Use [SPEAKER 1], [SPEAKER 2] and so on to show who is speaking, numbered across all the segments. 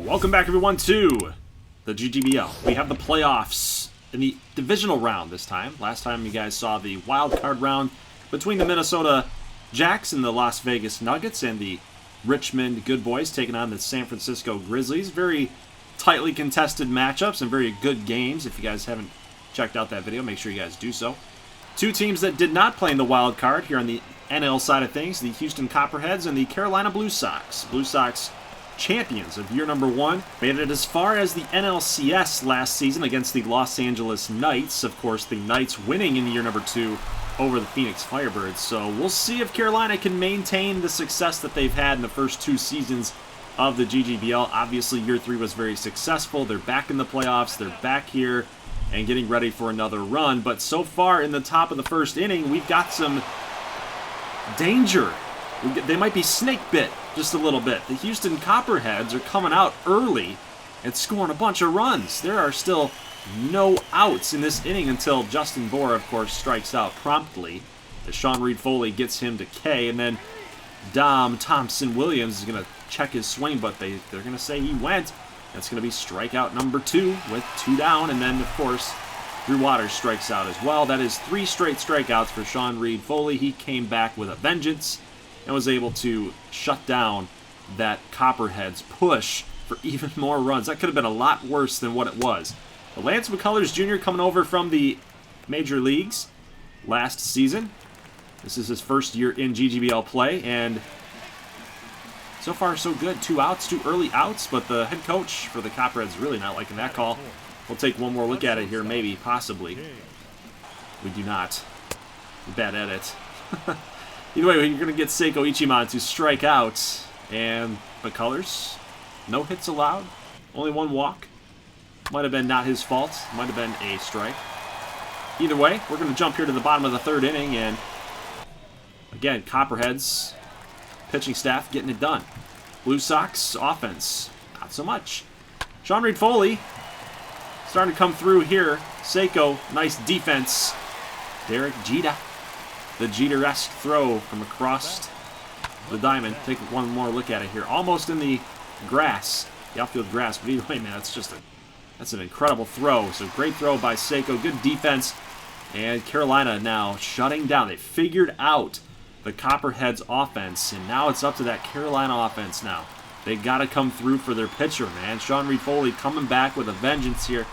[SPEAKER 1] Welcome back, everyone, to the GGBL. We have the playoffs in the divisional round this time. Last time you guys saw the wild card round between the Minnesota Jacks and the Las Vegas Nuggets, and the Richmond Good Boys taking on the San Francisco Grizzlies. Very tightly contested matchups and very good games. If you guys haven't checked out that video, make sure you guys do so. Two teams that did not play in the wild card here on the NL side of things, the Houston Copperheads and the Carolina Blue Sox. Blue Sox champions of year number 1, made it as far as the NLCS last season against the Los Angeles Knights. Of course, the Knights winning in year number 2 over the Phoenix Firebirds. So we'll see if Carolina can maintain the success that they've had in the first 2 seasons of the GGBL. Obviously, year 3 was very successful. They're back in the playoffs. They're back here and getting ready for another run. But so far in the top of the first inning, we've got some danger. They might be snake bit just a little bit. The Houston Copperheads are coming out early and scoring a bunch of runs. There are still no outs in this inning until Justin Bour, of course, strikes out promptly as Sean Reed-Foley gets him to K, and then Dom Thompson-Williams is going to check his swing, but they're going to say he went. That's going to be strikeout number 2 with 2 down, and then, of course, Drew Waters strikes out as well. That is 3 straight strikeouts for Sean Reed-Foley. He came back with a vengeance and was able to shut down that Copperheads push for even more runs. That could have been a lot worse than what it was. But Lance McCullers Jr. coming over from the major leagues last season. This is his first year in GGBL play, and so far so good. 2 outs, 2 early outs, but the head coach for the Copperheads really not liking that call. We'll take one more look at it here, maybe, possibly. We do not. Bad edit. Either way, you're going to get Seiko Ichiman to strike out, and McCullers, no hits allowed, only 1 walk. Might have been not his fault, might have been a strike. Either way, we're going to jump here to the bottom of the 3rd inning, and again, Copperheads pitching staff getting it done. Blue Sox offense, not so much. Sean Reed-Foley starting to come through here. Seiko, nice defense. Derek Jeter. The Jeter-esque throw from across the diamond. Take one more look at it here. Almost in the grass, the outfield grass. But either way, man, that's an incredible throw. So great throw by Seiko. Good defense. And Carolina now shutting down. They figured out the Copperheads offense, and now it's up to that Carolina offense now. They got to come through for their pitcher, man. Sean Reed-Foley coming back with a vengeance here.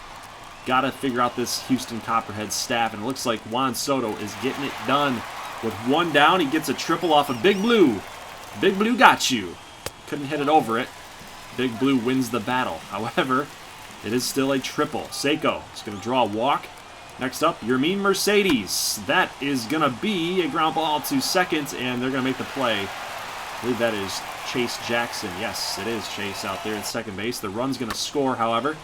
[SPEAKER 1] Got to figure out this Houston Copperheads staff, and it looks like Juan Soto is getting it done. With 1 down, he gets a triple off of Big Blue. Big Blue got you. Couldn't hit it over it. Big Blue wins the battle. However, it is still a triple. Seiko is going to draw a walk. Next up, Yermin Mercedes. That is going to be a ground ball to second, and they're going to make the play. I believe that is Chase Jackson. Yes, it is Chase out there at second base. The run's going to score, however.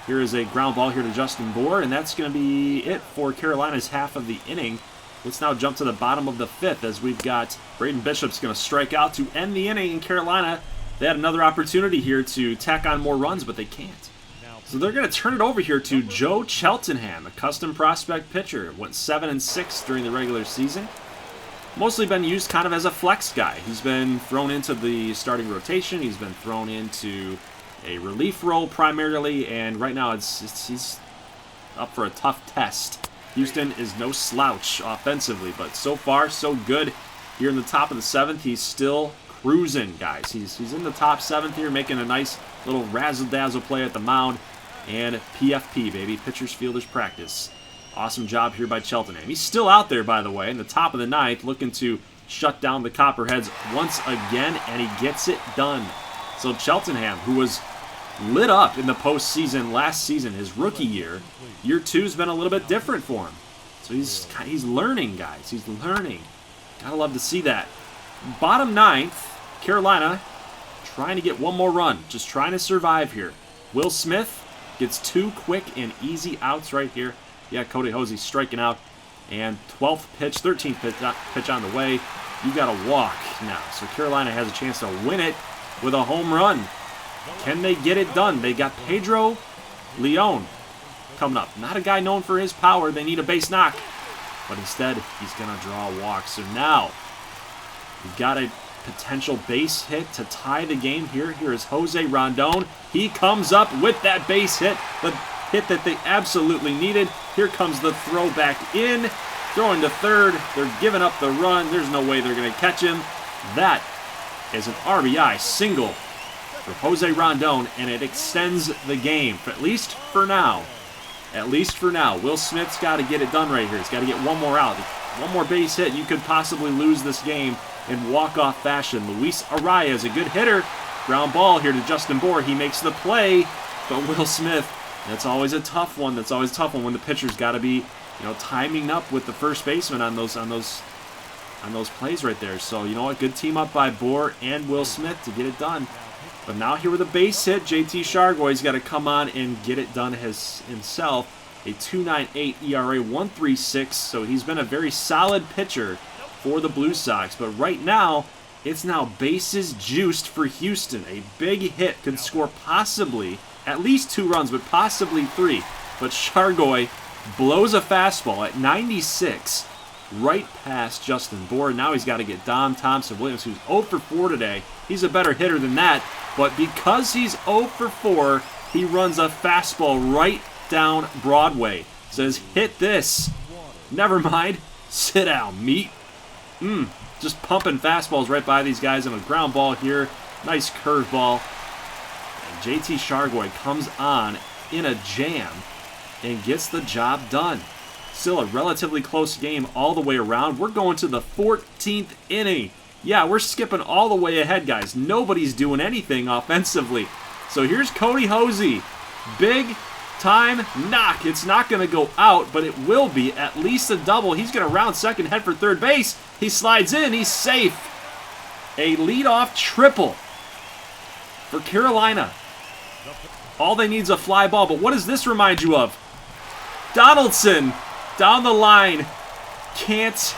[SPEAKER 1] Here is a ground ball here to Justin Bour, and that's going to be it for Carolina's half of the inning. Let's now jump to the bottom of the 5th as we've got Braden Bishop's going to strike out to end the inning in Carolina. They had another opportunity here to tack on more runs, but they can't. So they're going to turn it over here to Joe Cheltenham, a custom prospect pitcher. Went 7-6 during the regular season. Mostly been used kind of as a flex guy. He's been thrown into the starting rotation. He's been thrown into a relief role primarily, and right now he's up for a tough test. Houston is no slouch offensively, but so far so good. Here in the top of the 7th, he's still cruising, guys. He's in the top 7th here, making a nice little razzle-dazzle play at the mound. And PFP, baby, pitchers, fielders, practice. Awesome job here by Cheltenham. He's still out there, by the way, in the top of the 9th, looking to shut down the Copperheads once again, and he gets it done. So Cheltenham, who was lit up in the postseason last season, his rookie year, year 2's been a little bit different for him. So he's learning, guys. He's learning. Gotta love to see that. Bottom 9th, Carolina trying to get one more run, just trying to survive here. Will Smith gets 2 quick and easy outs right here. Yeah, Cody Hosey striking out. And 12th pitch, 13th pitch on the way. You got to walk now. So Carolina has a chance to win it with a home run. Can they get it done? They got Pedro Leon coming up. Not a guy known for his power. They need a base knock. But instead, he's going to draw a walk. So now, you've got to potential base hit to tie the game here. Here is Jose Rondon. He comes up with that base hit, the hit that they absolutely needed. Here comes the throw back in, throwing to third. They're giving up the run. There's no way they're going to catch him. That is an RBI single for Jose Rondon, and it extends the game, at least for now. At least for now. Will Smith's got to get it done right here. He's got to get one more out. One more base hit, you could possibly lose this game in walk-off fashion. Luis Arraez is a good hitter. Ground ball here to Justin Bour. He makes the play, but Will Smith, that's always a tough one. That's always a tough one when the pitcher's got to be, timing up with the first baseman on those plays right there. So, you know what? Good team up by Bour and Will Smith to get it done. But now here with a base hit, JT Chargoy's got to come on and get it done himself. A 2.98 ERA, 1.36, so he's been a very solid pitcher for the Blue Sox. But right now, it's now bases juiced for Houston. A big hit could score possibly at least 2 runs, but possibly 3. But Chargoy blows a fastball at 96 right past Justin Bour. Now he's got to get Dom Thompson-Williams, who's 0 for 4 today. He's a better hitter than that, but because he's 0 for 4, he runs a fastball right down Broadway. Says, hit this. Never mind. Sit down, meat. Just pumping fastballs right by these guys, and a ground ball here. Nice curveball. And JT Chargoy comes on in a jam and gets the job done. Still a relatively close game all the way around. We're going to the 14th inning. Yeah, we're skipping all the way ahead, guys. Nobody's doing anything offensively. So here's Cody Hosey. Big time knock. It's not going to go out, but it will be at least a double. He's going to round second, head for third base. He slides in. He's safe. A leadoff triple for Carolina. All they need is a fly ball, but what does this remind you of? Donaldson down the line. Can't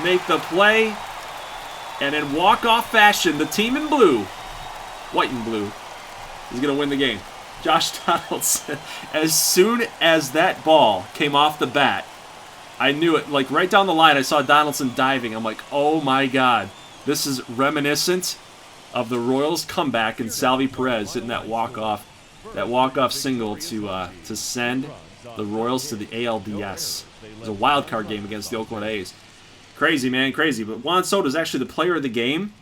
[SPEAKER 1] make the play. And in walk-off fashion, the team in blue, white and blue, is going to win the game. Josh Donaldson, as soon as that ball came off the bat, I knew it. Like right down the line, I saw Donaldson diving. I'm like, oh my God. This is reminiscent of the Royals' comeback and Salvi Perez hitting that walk-off single to send the Royals to the ALDS. It was a wild card game against the Oakland A's. Crazy, man, crazy. But Juan Soto is actually the player of the game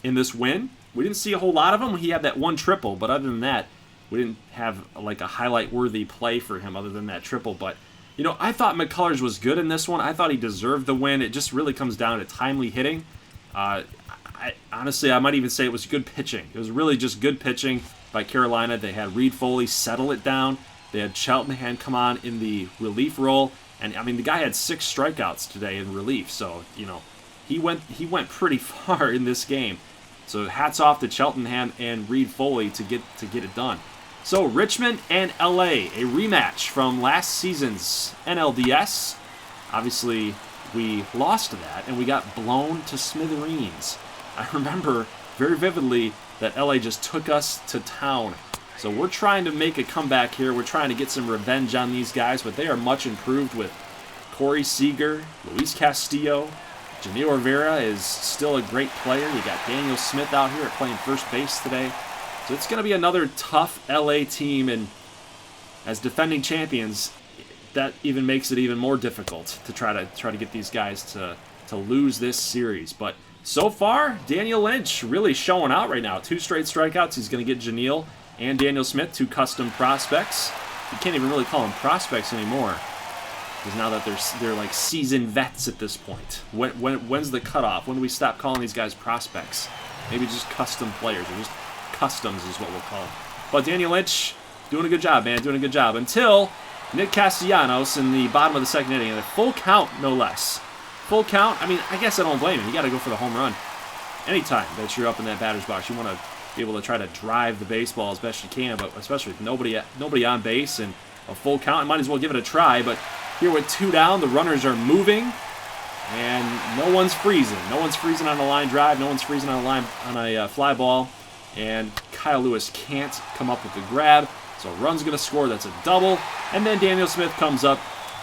[SPEAKER 1] in this win. We didn't see a whole lot of him. He had that one triple, but other than that, we didn't have like a highlight-worthy play for him other than that triple. But, I thought McCullers was good in this one. I thought he deserved the win. It just really comes down to timely hitting. Honestly, I might even say it was good pitching. It was really just good pitching by Carolina. They had Reed Foley settle it down. They had Cheltenham come on in the relief role. And, I mean, the guy had 6 strikeouts today in relief. So, he went pretty far in this game. So hats off to Cheltenham and Reed Foley to get it done. So Richmond and LA, a rematch from last season's NLDS. Obviously, we lost that, and we got blown to smithereens. I remember very vividly that LA just took us to town. So we're trying to make a comeback here. We're trying to get some revenge on these guys, but they are much improved with Corey Seager, Luis Castillo. Janil Rivera is still a great player. You got Daniel Smith out here playing first base today. So it's going to be another tough LA team, and as defending champions, that even makes it even more difficult to try to get these guys to lose this series. But so far, Daniel Lynch really showing out right now. 2 straight strikeouts. He's going to get Janil and Daniel Smith, 2 custom prospects. You can't even really call them prospects anymore, because now that they're like seasoned vets at this point. When's the cutoff? When do we stop calling these guys prospects? Maybe just custom players, or just customs is what we'll call them. But Daniel Lynch doing a good job, man, doing a good job. Until Nick Castellanos in the bottom of the second inning, and a full count, no less. Full count. I mean, I guess I don't blame him. You got to go for the home run. Anytime that you're up in that batter's box, you want to be able to try to drive the baseball as best you can, but especially with nobody on base and a full count, might as well give it a try. But here with 2 down, the runners are moving, and no one's freezing. No one's freezing on a line drive. No one's freezing on a fly ball. And Kyle Lewis can't come up with the grab, so run's going to score. That's a double. And then Daniel Smith comes up,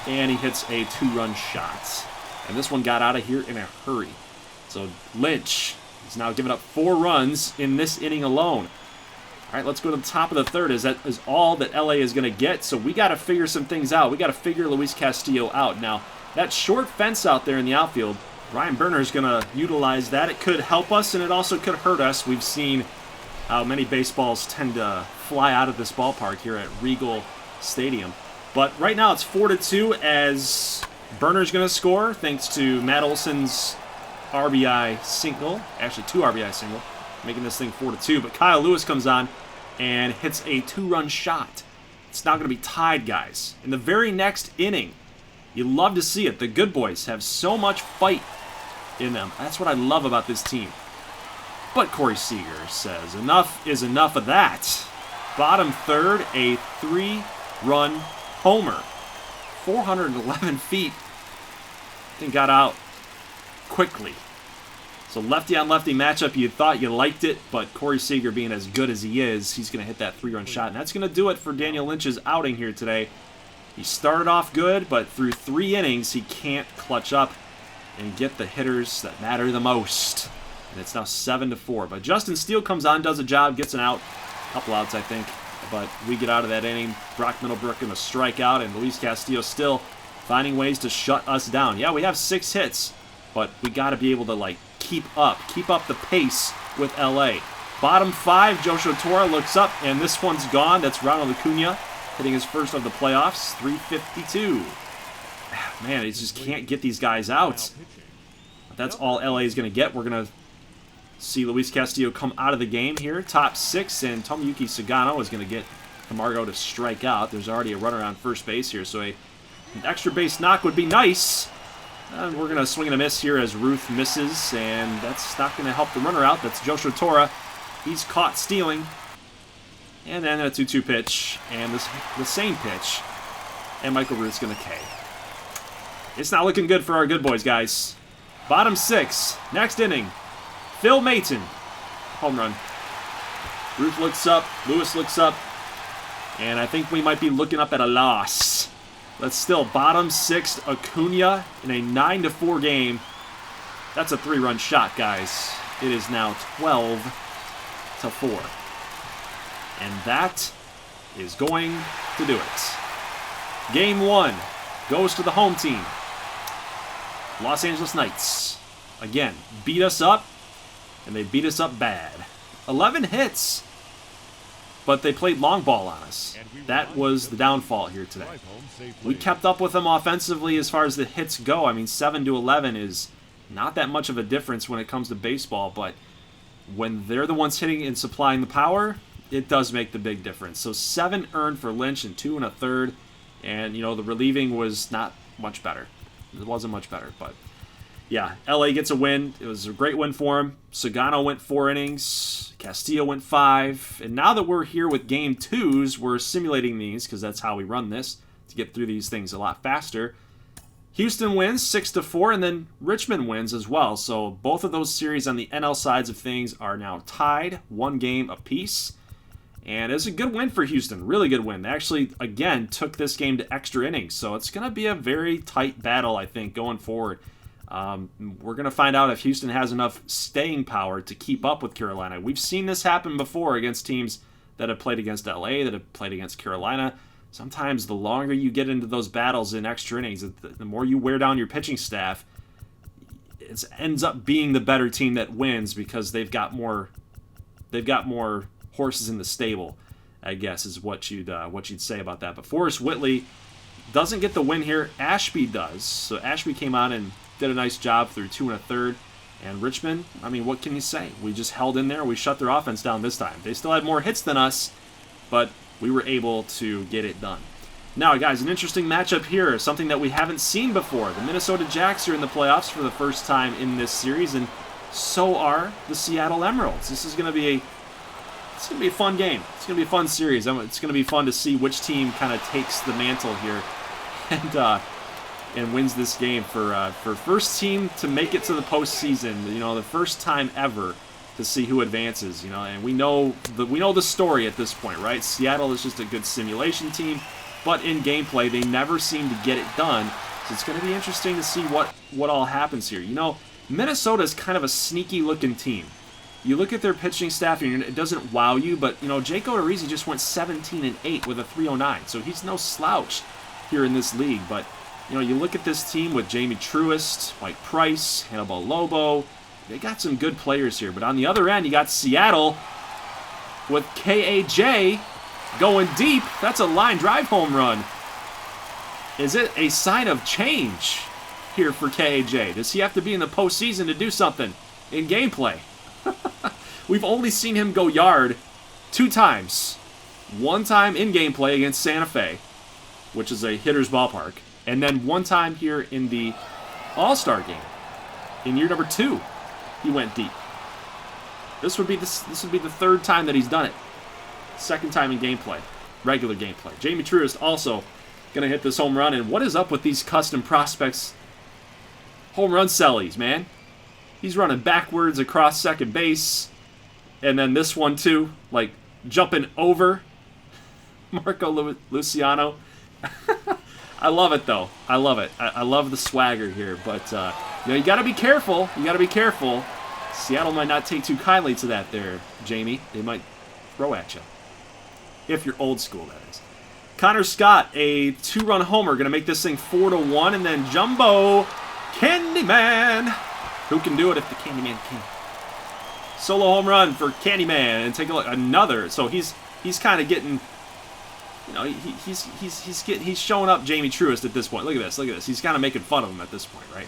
[SPEAKER 1] and he hits a 2-run shot. And this one got out of here in a hurry. So Lynch He's now given up 4 runs in this inning alone. All right, let's go to the top of the third. That is all that LA is going to get, so we got to figure some things out. We got to figure Luis Castillo out. Now, that short fence out there in the outfield, Ryan Berner is going to utilize that. It could help us, and it also could hurt us. We've seen how many baseballs tend to fly out of this ballpark here at Regal Stadium. But right now it's 4-2 as Berner's going to score thanks to Matt Olson's RBI single. Actually, 2 RBI single, making this thing 4-2. But Kyle Lewis comes on and hits a 2-run shot. It's now going to be tied, guys. In the very next inning, you love to see it. The good boys have so much fight in them. That's what I love about this team. But Corey Seager says, enough is enough of that. Bottom third, a 3-run homer. 411 feet. And got out quickly. So lefty on lefty matchup, you thought you liked it, but Corey Seager being as good as he is, he's going to hit that 3-run shot. And that's going to do it for Daniel Lynch's outing here today. He started off good, but through 3 innings, he can't clutch up and get the hitters that matter the most. And it's now 7-4. But Justin Steele comes on, does a job, gets an out. A couple outs, I think. But we get out of that inning. Brock Middlebrook in a strikeout, and Luis Castillo still finding ways to shut us down. Yeah, we have 6 hits, but we got to be able to, keep up the pace with LA. Bottom 5, Joshua Torre looks up, and this one's gone. That's Ronald Acuna hitting his first of the playoffs, 352. Man, he just can't get these guys out. But that's all LA is going to get. We're going to see Luis Castillo come out of the game here. Top 6, and Tomoyuki Sagano is going to get Camargo to strike out. There's already a runner on first base here, so an extra base knock would be nice. And we're going to swing and a miss here as Ruth misses, and that's not going to help the runner out. That's Joshua Torre. He's caught stealing. And then a 2-2 pitch, and the same pitch, and Michael Ruth's going to K. It's not looking good for our good boys, guys. Bottom 6, next inning. Phil Mayton, home run. Ruth looks up, Lewis looks up, and I think we might be looking up at a loss. But still, bottom 6, Acuna in a 9-4 game. That's a 3-run shot, guys. It is now 12-4. And that is going to do it. Game 1 goes to the home team. Los Angeles Knights, again, beat us up, and they beat us up bad. 11 hits, but they played long ball on us. That was the downfall here today. We kept up with them offensively as far as the hits go. I mean, 7-11 is not that much of a difference when it comes to baseball, but when they're the ones hitting and supplying the power, it does make the big difference. So 7 earned for Lynch and 2 1/3, and, the relieving was not much better. It wasn't much better, but yeah, LA gets a win. It was a great win for him. Sagano went 4 innings. Castillo went 5. And now that we're here with Game 2s, we're simulating these because that's how we run this, to get through these things a lot faster. Houston wins 6-4, and then Richmond wins as well. So both of those series on the NL sides of things are now tied, 1 game apiece. And it's a good win for Houston, really good win. They actually, again, took this game to extra innings. So it's going to be a very tight battle, I think, going forward. We're going to find out if Houston has enough staying power to keep up with Carolina. We've seen this happen before against teams that have played against LA, that have played against Carolina. Sometimes the longer you get into those battles in extra innings, the more you wear down your pitching staff, it ends up being the better team that wins because they've got more horses in the stable, I guess, is what you'd say about that. But Forrest Whitley doesn't get the win here. Ashby does. So Ashby came out and did a nice job through 2 1/3. And Richmond, I mean, what can you say? We just held in there. We shut their offense down this time. They still had more hits than us, but we were able to get it done. Now, guys, an interesting matchup here, something that we haven't seen before. The Minnesota Jacks are in the playoffs for the first time in this series, and so are the Seattle Emeralds. This is going to be a fun game. It's going to be a fun series. It's going to be fun to see which team kind of takes the mantle here and wins this game for first team to make it to the postseason. The first time ever to see who advances. And we know the story at this point, right? Seattle is just a good simulation team, but in gameplay they never seem to get it done. So it's going to be interesting to see what all happens here. Minnesota is kind of a sneaky looking team. you look at their pitching staff, and it doesn't wow you, but, you know, Jake Odorizzi just went 17-8 with a 309, so he's no slouch here in this league. But, you know, you look at this team with Jamie Truist, Mike Price, Hannibal Lobo. They got some good players here. But on the other end, you got Seattle with KAJ going deep. That's a line drive home run. Is it a sign of change here for KAJ? Does he have to be in the postseason to do something in gameplay? We've only seen him go yard 2 times. One time in gameplay against Santa Fe, which is a hitter's ballpark, and then one time here in the All-Star game. In year number 2, he went deep. This would be the 3rd time that he's done it. 2nd time in gameplay, regular gameplay. Jamie Truist also going to hit this home run. And what is up with these custom prospects? Home run sellies, man. He's running backwards across second base. And then this one, too, like jumping over Marco Luciano. I love it, though. I love it. I love the swagger here. But, you know, you got to be careful. You got to be careful. Seattle might not take too kindly to that there, Jamie. They might throw at you. If you're old school, that is. Connor Scott, a 2-run homer, going to make this thing 4-1. And then Jumbo Candyman. Who can do it if the Candyman can? Solo home run for Candyman. And take a look. Another. So he's kind of getting... You know, he's showing up Jamie Truist at this point. Look at this. Look at this. He's kind of making fun of him at this point, right?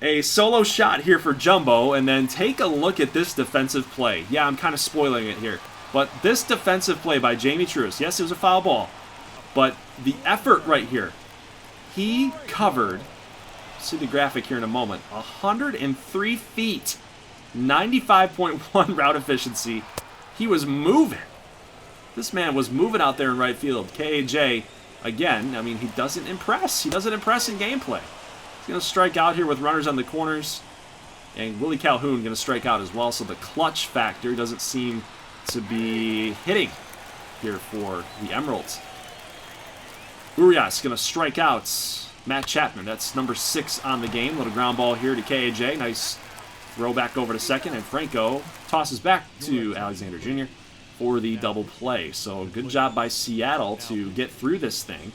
[SPEAKER 1] A solo shot here for Jumbo, and then take a look at this defensive play. Yeah, I'm kind of spoiling it here. But this defensive play by Jamie Truist, yes, it was a foul ball, but the effort right here, he covered, see the graphic here in a moment, 103 feet, 95.1 route efficiency. He was moving. This man was moving out there in right field. KAJ, again, I mean, he doesn't impress. He doesn't impress in gameplay. He's going to strike out here with runners on the corners. And Willie Calhoun going to strike out as well. So the clutch factor doesn't seem to be hitting here for the Emeralds. Urias going to strike out Matt Chapman. That's number 6 on the game. Little ground ball here to KAJ. Nice throw back over to second. And Franco tosses back to Alexander Jr. for the double play. So good job by Seattle to get through this thing.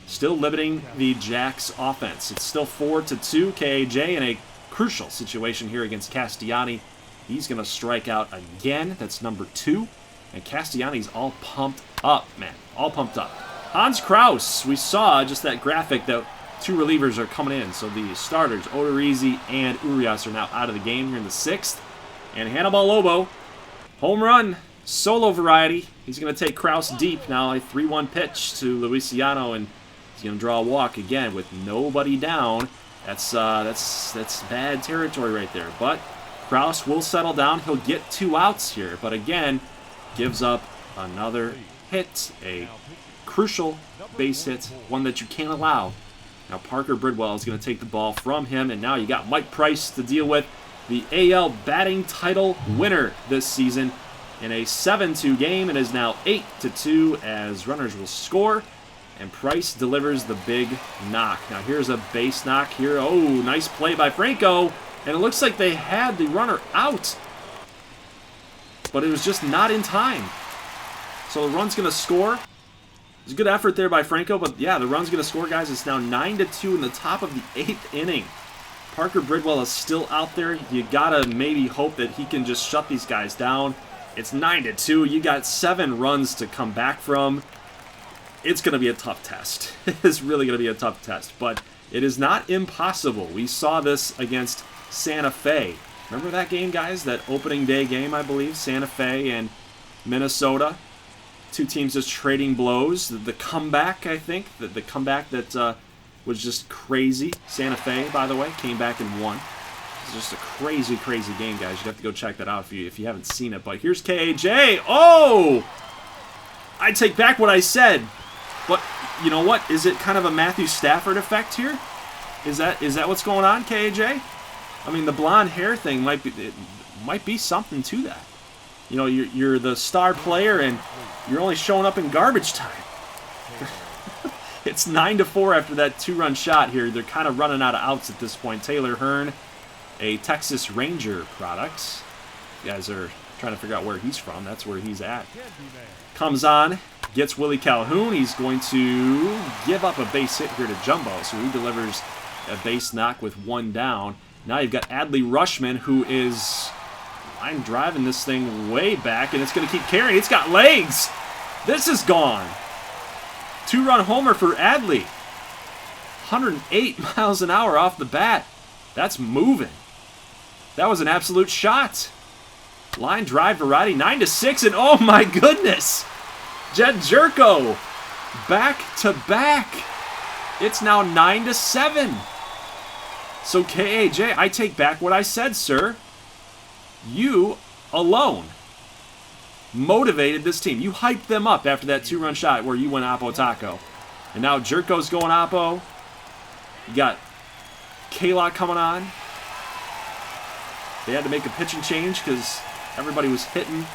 [SPEAKER 1] Still limiting the Jacks offense. It's still 4-2. KAJ in a crucial situation here against Castellani. He's going to strike out again. That's number 2. And Castellani's all pumped up, man. All pumped up. Hans Kraus, we saw just that graphic that 2 relievers are coming in. So the starters, Odorizzi and Urias, are now out of the game here in the 6th. And Hannibal Lobo, home run, solo variety. He's going to take Kraus deep now. A 3-1 pitch to Luciano, and he's going to draw a walk again with nobody down. That's bad territory right there. But Kraus will settle down. He'll get 2 outs here. But again, gives up another hit. A crucial base hit. One that you can't allow. Now Parker Bridwell is going to take the ball from him. And now you got Mike Price to deal with. The AL batting title winner this season. In a 7-2 game, it is now 8-2 as runners will score. And Price delivers the big knock. Now here's a base knock here. Oh, nice play by Franco. And it looks like they had the runner out. But it was just not in time. So the run's going to score. It's a good effort there by Franco. But yeah, the run's going to score, guys. It's now 9-2 in the top of the 8th inning. Parker Bridwell is still out there. You got to maybe hope that he can just shut these guys down. It's 9-2. You got 7 runs to come back from. It's going to be a tough test. It's really going to be a tough test, but it is not impossible. We saw this against Santa Fe. Remember that game, guys? That opening day game, I believe? Santa Fe and Minnesota. 2 teams just trading blows. The comeback, I think. The comeback that was just crazy. Santa Fe, by the way, came back and won. It's just a crazy, crazy game, guys. You'd have to go check that out if you haven't seen it. But here's KAJ. Oh! I take back what I said. But you know what? Is it kind of a Matthew Stafford effect here? Is that what's going on, KAJ? I mean, the blonde hair thing might be something to that. You know, you're the star player and you're only showing up in garbage time. It's 9-4 after that 2-run shot here. They're kind of running out of outs at this point. Taylor Hearn a Texas Ranger product. You guys are trying to figure out where he's from. That's where he's at. Comes on, gets Willie Calhoun. He's going to give up a base hit here to Jumbo, so he delivers a base knock with 1 down. Now you've got Adley Rutschman, who is line driving this thing way back, and it's going to keep carrying. It's got legs. This is gone. 2-run homer for Adley. 108 miles an hour off the bat. That's moving. That was an absolute shot. Line drive variety, 9-6, and oh my goodness! Jed Jerko, back to back. It's now 9-7. So KAJ, I take back what I said, sir. You alone motivated this team. You hyped them up after that 2-run shot where you went Oppo Taco. And now Jerko's going Oppo. You got K-Lock coming on. They had to make a pitching change because everybody was hitting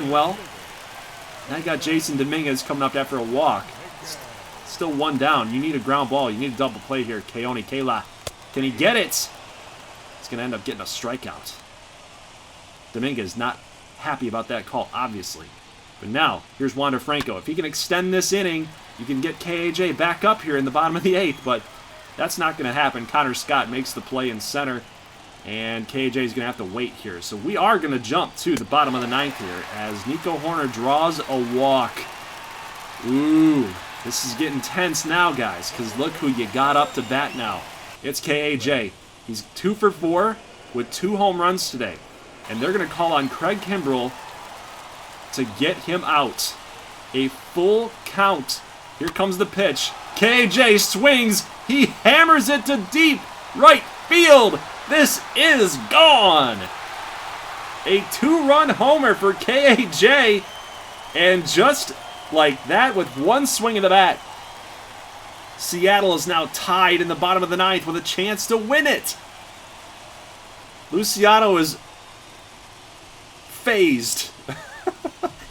[SPEAKER 1] well. Now you got Jason Dominguez coming up after a walk. Still 1 down. You need a ground ball. You need a double play here. Keone Kela. Can he get it? He's going to end up getting a strikeout. Dominguez not happy about that call, obviously. But now, here's Wander Franco. If he can extend this inning, you can get KAJ back up here in the bottom of the 8th, but that's not going to happen. Connor Scott makes the play in center, and KAJ is going to have to wait here. So we are going to jump to the bottom of the 9th here as Nico Horner draws a walk. Ooh, this is getting tense now, guys, because look who you got up to bat now. It's KAJ. He's 2 for 4 with 2 home runs today. And they're going to call on Craig Kimbrell to get him out. A full count. Here comes the pitch. KJ swings. He hammers it to deep right field. This is gone. A 2-run homer for KJ. And just like that, with 1 swing of the bat, Seattle is now tied in the bottom of the 9th with a chance to win it. Luciano is phased.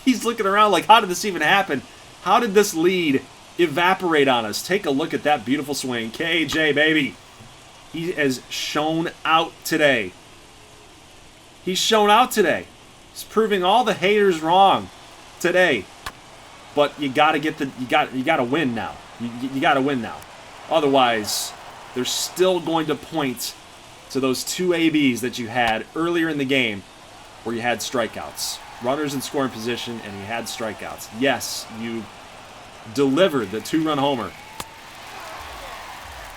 [SPEAKER 1] He's looking around like, how did this even happen? How did this lead evaporate on us? Take a look at that beautiful swing. KJ, baby. He has shown out today. He's shown out today. He's proving all the haters wrong today. But you gotta get the you gotta win now. You gotta win now. Otherwise, they're still going to point to those 2 ABs that you had earlier in the game where you had strikeouts. Runners in scoring position, and you had strikeouts. Yes, you delivered the 2-run homer,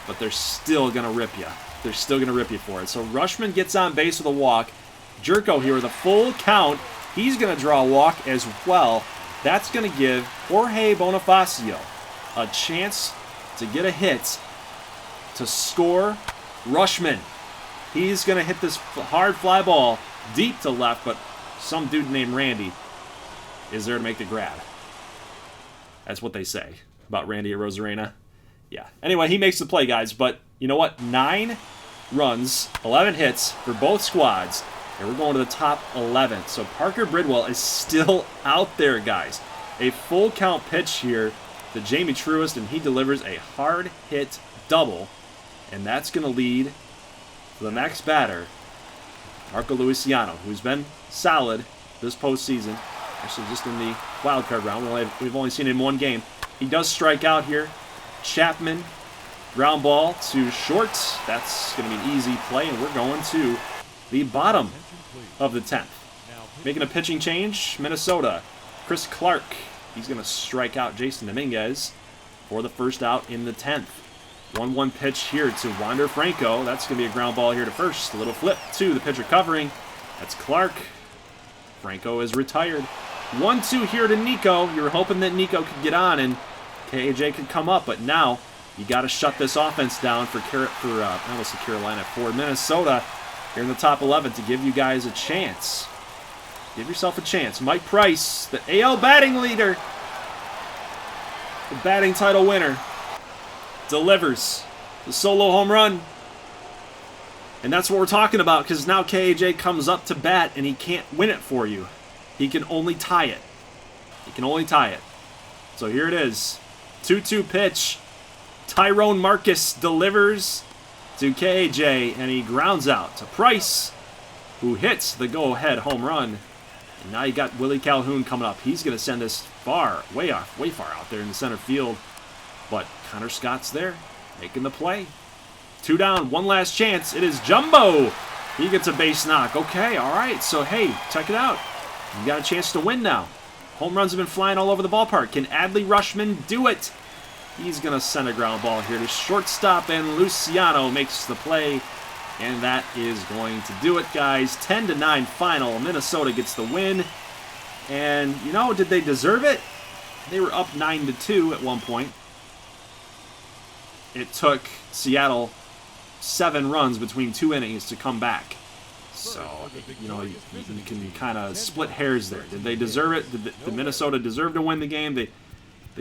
[SPEAKER 1] but they're still going to rip you. They're still going to rip you for it. So Rutschman gets on base with a walk. Jerko here with a full count. He's going to draw a walk as well. That's going to give Jorge Bonifacio a chance to get a hit to score. Rutschman. He's going to hit this hard fly ball deep to left, but some dude named Randy is there to make the grab. That's what they say about Randy at Rosarena. Yeah. Anyway, he makes the play, guys. But you know what? 9 runs, 11 hits for both squads. And we're going to the top 11. So Parker Bridwell is still out there, guys. A full count pitch here to Jamie Truist, and he delivers a hard hit double. And that's going to lead to the next batter, Marco Luciano, who's been solid this postseason. Actually, just in the wild card round. We've only seen him in 1 game. He does strike out here. Chapman, ground ball to short. That's going to be an easy play, and we're going to the bottom of the 10th. Making a pitching change, Minnesota. Chris Clark. He's going to strike out Jason Dominguez for the first out in the 10th. 1-1 pitch here to Wander Franco. That's going to be a ground ball here to first. A little flip to the pitcher covering. That's Clark. Franco is retired. 1-2 here to Nico. You were hoping that Nico could get on and KAJ could come up, but now you got to shut this offense down for Carolina, for Minnesota here in the top 11 to give you guys a chance. Give yourself a chance. Mike Price, the AL batting leader, the batting title winner, delivers the solo home run. And that's what we're talking about, because now KAJ comes up to bat and he can't win it for you. He can only tie it. He can only tie it. So here it is. 2-2 pitch. Tyrone Marcus delivers to KJ, and he grounds out to Price, who hits the go-ahead home run. And now you got Willie Calhoun coming up. He's going to send this far, way far out there in the center field. But Connor Scott's there, making the play. 2 down, one last chance. It is Jumbo. He gets a base knock. Okay, all right. So, hey, check it out. You got a chance to win now. Home runs have been flying all over the ballpark. Can Adley Rushman do it? He's going to send a ground ball here to shortstop, and Luciano makes the play. And that is going to do it, guys. 10-9 final. Minnesota gets the win. And, you know, did they deserve it? They were up 9-2 at one point. It took Seattle 7 runs between 2 innings to come back. So, you know, you can kind of split hairs there. Did they deserve it? Did Minnesota deserve to win the game? They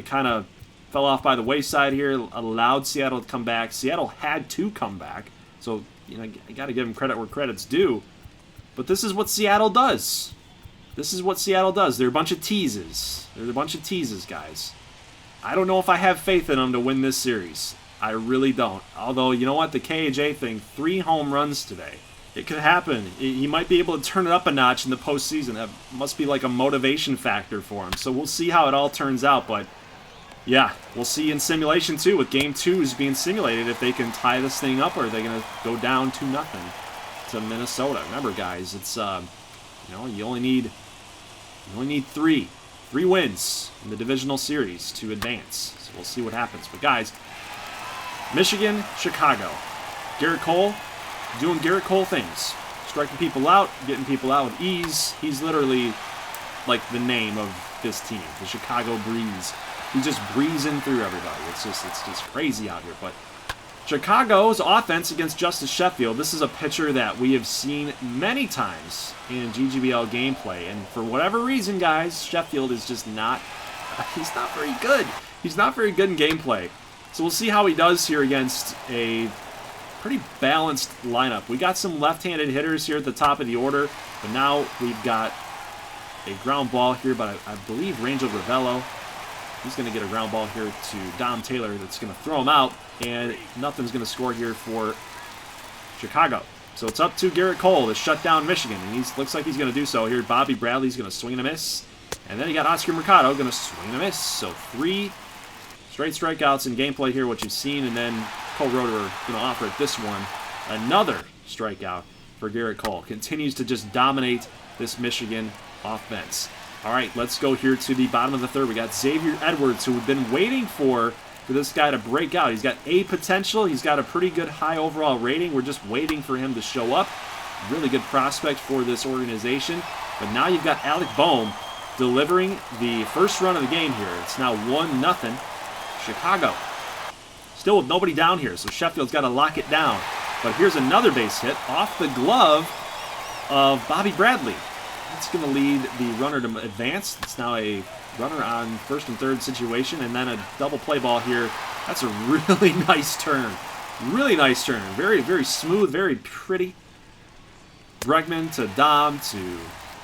[SPEAKER 1] kind of fell off by the wayside here, allowed Seattle to come back. Seattle had to come back. So, you know, you got to give them credit where credit's due. But this is what Seattle does. This is what Seattle does. They're a bunch of teases. They're a bunch of teases, guys. I don't know if I have faith in them to win this series. I really don't. Although, you know what? The KJ thing, 3 home runs today. It could happen. He might be able to turn it up a notch in the postseason. That must be like a motivation factor for him. So we'll see how it all turns out. But, yeah, we'll see in simulation, too, with Game 2's being simulated, if they can tie this thing up, or are they going to go down 2-0 to Minnesota. Remember, guys, it's, you know, you only need 3 wins in the divisional series to advance. So we'll see what happens. But, guys, Michigan, Chicago. Garrett Cole doing Garrett Cole things. Striking people out, getting people out with ease. He's literally like the name of this team, the Chicago Breeze. He's just breezing through everybody. It's just crazy out here. But Chicago's offense against Justice Sheffield, this is a pitcher that we have seen many times in GGBL gameplay. And for whatever reason, guys, Sheffield is just not, he's not very good. He's not very good in gameplay. So we'll see how he does here against a pretty balanced lineup. We got some left-handed hitters here at the top of the order, but now we've got a ground ball here, but I believe Rangel Ravello, he's going to get a ground ball here to Dom Taylor that's going to throw him out, and nothing's going to score here for Chicago. So it's up to Garrett Cole to shut down Michigan, and he looks like he's going to do so here. Bobby Bradley's going to swing and a miss, and then you got Oscar Mercado going to swing and a miss. So 3 straight strikeouts in gameplay here, what you've seen, and then Cole Roeder going to offer it this one. Another strikeout for Garrett Cole. Continues to just dominate this Michigan offense. All right, let's go here to the bottom of the third. We got Xavier Edwards, who we've been waiting for this guy to break out. He's got A potential. He's got a pretty good high overall rating. We're just waiting for him to show up. Really good prospect for this organization. But now you've got Alec Boehm delivering the first run of the game here. It's now 1-0. Chicago. Still with nobody down here, so Sheffield's got to lock it down. But here's another base hit off the glove of Bobby Bradley. That's going to lead the runner to advance. It's now a runner on first and third situation, and then a double play ball here. That's a really nice turn. Really nice turn. Very, very smooth, very pretty. Bregman to Dom to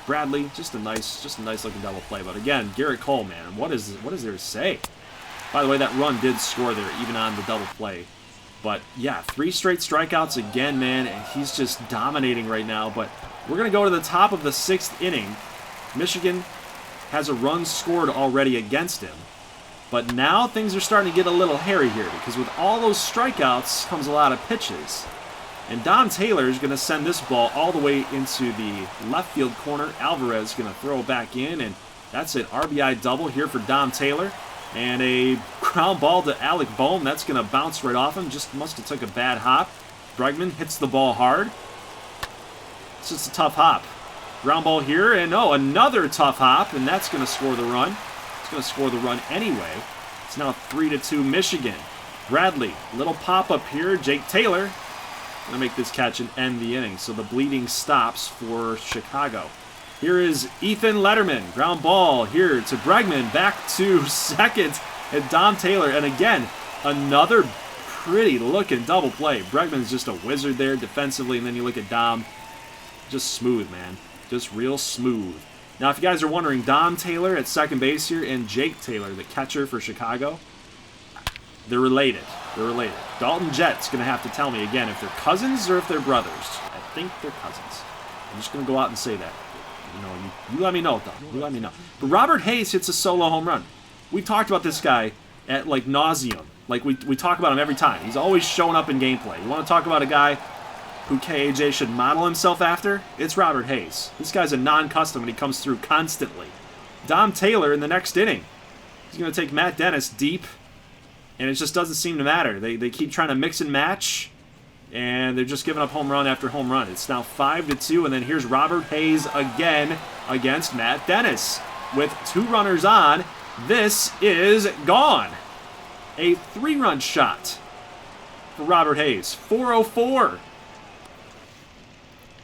[SPEAKER 1] Bradley. Just a nice looking double play. But again, Garrett Cole, man, what is there to say? By the way, that run did score there, even on the double play. But, yeah, 3 straight strikeouts again, man, and he's just dominating right now. But we're going to go to the top of the 6th inning. Michigan has a run scored already against him. But now things are starting to get a little hairy here, because with all those strikeouts comes a lot of pitches. And Dom Taylor is going to send this ball all the way into the left field corner. Alvarez is going to throw it back in, and that's an RBI double here for Dom Taylor. And a ground ball to Alec Boehm. That's going to bounce right off him. Just must have took a bad hop. Bregman hits the ball hard. It's just a tough hop. Ground ball here, and another tough hop, and that's going to score the run. It's going to score the run anyway. It's now 3-2 Michigan. Bradley, little pop-up here. Jake Taylor going to make this catch and end the inning. So the bleeding stops for Chicago. Here is Ethan Letterman. Ground ball here to Bregman. Back to second. And Dom Taylor. And again, another pretty looking double play. Bregman's just a wizard there defensively. And then you look at Dom. Just smooth, man. Just real smooth. Now, if you guys are wondering, Dom Taylor at second base here and Jake Taylor, the catcher for Chicago, they're related. They're related. Dalton Jett's going to have to tell me again if they're cousins or if they're brothers. I think they're cousins. I'm just going to go out and say that. You let me know, though. You let me know. But Robert Hayes hits a solo home run. We've talked about this guy at, like, nauseum. Like, we talk about him every time. He's always showing up in gameplay. You want to talk about a guy who KAJ should model himself after? It's Robert Hayes. This guy's a non-custom, and he comes through constantly. Dom Taylor in the next inning. He's going to take Matt Dennis deep, and it just doesn't seem to matter. They keep trying to mix and match, and they're just giving up home run after home run. It's now 5-2, and then here's Robert Hayes again against Matt Dennis. With 2 runners on, this is gone. A 3-run shot for Robert Hayes. 404.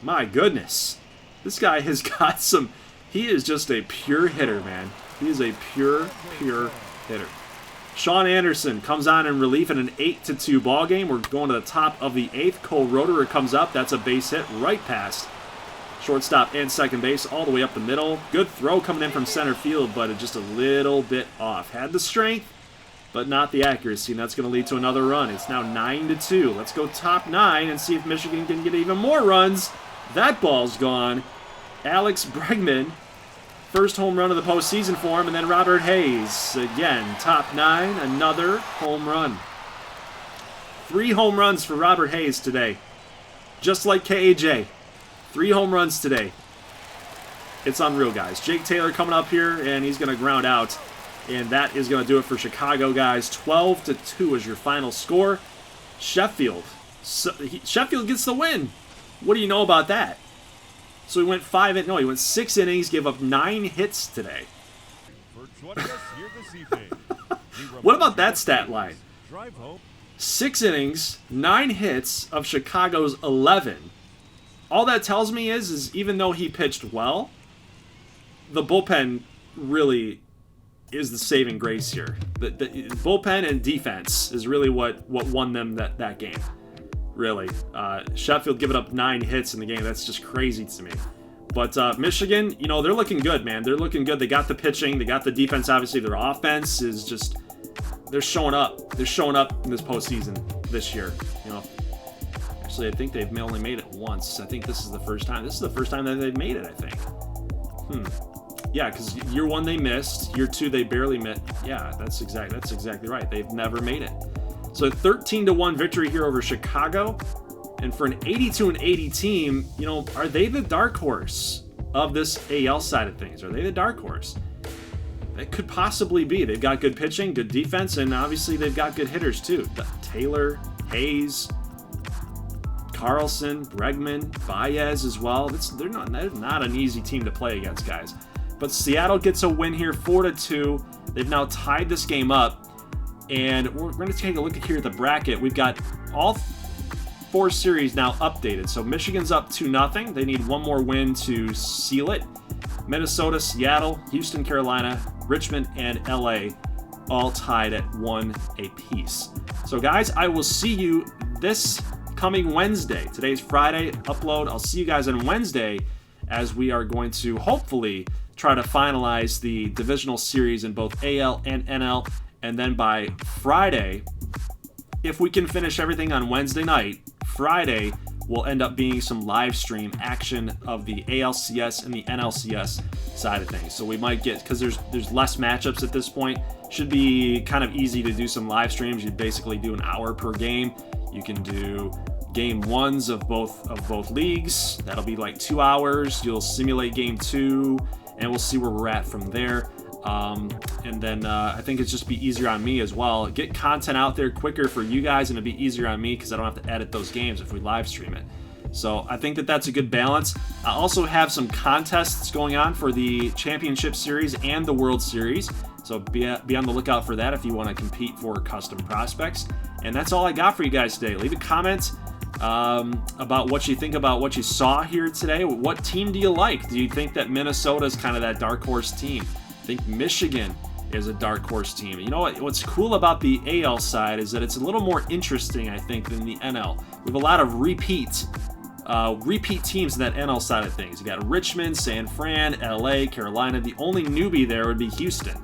[SPEAKER 1] My goodness. This guy has got some... He is just a pure hitter, man. He is a pure hitter. Sean Anderson comes on in relief in an 8-2 ball game. We're going to the top of the 8th. Cole Roederer comes up. That's a base hit right past shortstop and second base all the way up the middle. Good throw coming in from center field, but just a little bit off. Had the strength, but not the accuracy, and that's going to lead to another run. It's now 9-2. Let's go top 9 and see if Michigan can get even more runs. That ball's gone. Alex Bregman, first home run of the postseason for him, and then Robert Hayes. Again, top 9, another home run. 3 home runs for Robert Hayes today. Just like KAJ. 3 home runs today. It's unreal, guys. Jake Taylor coming up here, and he's going to ground out. And that is going to do it for Chicago, guys. 12-2 is your final score. Sheffield. Sheffield gets the win. What do you know about that? So he went 6 innings, gave up 9 hits today. What about that stat line? 6 innings, 9 hits of Chicago's 11. All that tells me is even though he pitched well, the bullpen really is the saving grace here. The bullpen and defense is really what won them that game. Really. Sheffield giving up 9 hits in the game. That's just crazy to me. But Michigan, they're looking good, man. They're looking good. They got the pitching. They got the defense, obviously. Their offense is just... They're showing up. They're showing up in this postseason this year. Actually, I think they've only made it once. I think this is the first time. This is the first time that they've made it, I think. Yeah, because year 1 they missed. Year 2 they barely missed. Yeah, that's exactly right. They've never made it. So 13-1 victory here over Chicago. And for an 82-80 team, are they the dark horse of this AL side of things? Are they the dark horse? It could possibly be. They've got good pitching, good defense, and obviously they've got good hitters too. Taylor, Hayes, Carlson, Bregman, Baez as well. They're not an easy team to play against, guys. But Seattle gets a win here, 4-2. They've now tied this game up. And we're going to take a look here at the bracket. We've got all 4 series now updated. So Michigan's up 2-0. They need one more win to seal it. Minnesota, Seattle, Houston, Carolina, Richmond, and LA all tied at 1 apiece. So guys, I will see you this coming Wednesday. Today's Friday upload. I'll see you guys on Wednesday as we are going to hopefully try to finalize the divisional series in both AL and NL. And then by Friday, if we can finish everything on Wednesday night, Friday will end up being some live stream action of the ALCS and the NLCS side of things. So we might get, because there's less matchups at this point, should be kind of easy to do some live streams. You basically do an hour per game. You can do game 1s of both leagues. That'll be like 2 hours. You'll simulate game 2, and we'll see where we're at from there. And then I think it's just be easier on me as well. Get content out there quicker for you guys, and it'll be easier on me because I don't have to edit those games if we live stream it. So I think that's a good balance. I also have some contests going on for the Championship Series and the World Series. So be on the lookout for that if you want to compete for custom prospects. And that's all I got for you guys today. Leave a comment about what you think about what you saw here today. What team do you like? Do you think that Minnesota is kind of that dark horse team? I think Michigan is a dark horse team. You know what's cool about the AL side is that it's a little more interesting, I think, than the NL. We have a lot of repeat teams in that NL side of things. You got Richmond, San Fran, LA, Carolina. The only newbie there would be Houston.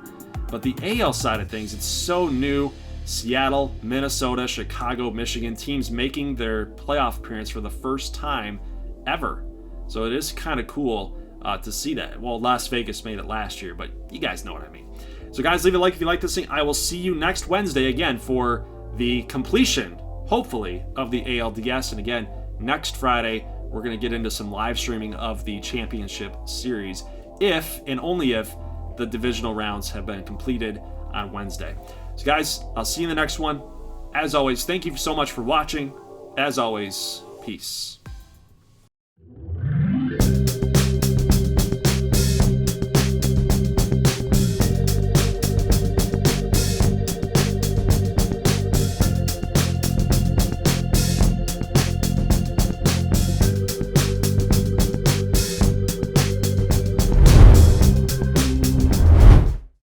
[SPEAKER 1] But the AL side of things, it's so new, Seattle, Minnesota, Chicago, Michigan, teams making their playoff appearance for the first time ever. So it is kind of cool to see that. Well, Las Vegas made it last year, but you guys know what I mean. So guys, leave a like if you like this thing. I will see you next Wednesday again for the completion, hopefully, of the ALDS. And again, next Friday, we're going to get into some live streaming of the championship series, if and only if the divisional rounds have been completed on Wednesday. So guys, I'll see you in the next one. As always, thank you so much for watching. As always, peace.